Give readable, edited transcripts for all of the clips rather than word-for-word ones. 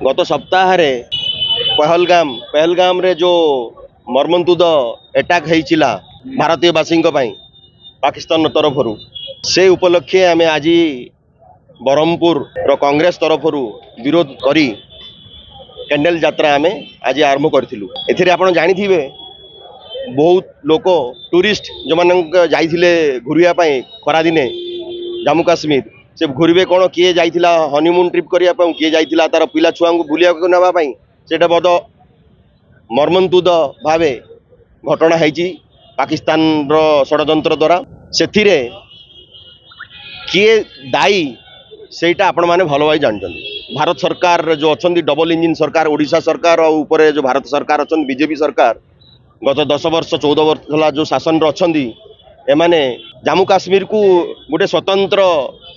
गत सप्ताह पहलगाम रे जो मर्मन्तुद अटैक होइचिला भारतीय वासी पाकिस्तान तरफ से उपलक्षे आम आज ब्रह्मपुर कांग्रेस तरफ विरोध करी कैंडल यात्रा आम आज आरंभ करूँ। ए जानी बहुत लोक टूरिस्ट जो मान जाइए घूरवाई खरा दिने जम्मू काश्मीर से घूरवे कौन किए जाइला हनीमून ट्रिप करने किए जाइला तार पिला छुआ बुलिया नापी से बद मर्मन्तुद भाव घटना है पाकिस्तान षड्यंत्र द्वारा से किए दायी सेटा आपण मैंने भल भाई जानते। भारत सरकार जो अच्छा डबल इंजिन सरकार ओडिशा सरकार और ऊपर जो भारत सरकार अच्छा बीजेपी सरकार गत 10 वर्ष 14 वर्ष जो शासन अच्छा एमाने जम्मू काश्मीर को गोटे स्वतंत्र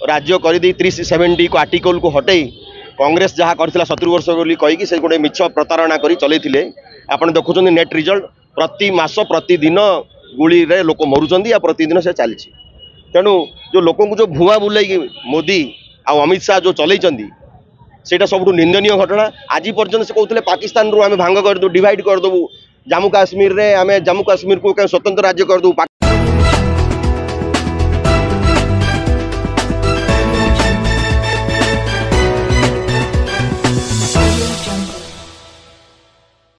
राज्य कर 370 को आर्टिकल को हटई कांग्रेस जहाँ करथिला 70 वर्ष बोली कहीकि से गोटे मिछ प्रतारणा करी चलैथिले। आपण देखुछन नेट रिजल्ट प्रति मास प्रतिदिन गुली रे लोक मरुचंदी या प्रतिदिन से चली। तेणु जो लोक को जो भुआ बुलाई मोदी आ अमित शाह जो चलैचंदी सेटा सब निंदनीय घटना। आज पर्यंत से कहते पाकिस्तान रू आम भांग करदे डिवाइड करदेबू जम्मू काश्मीर रे आम जम्मू काश्मीर को स्वतंत्र राज्य करदे।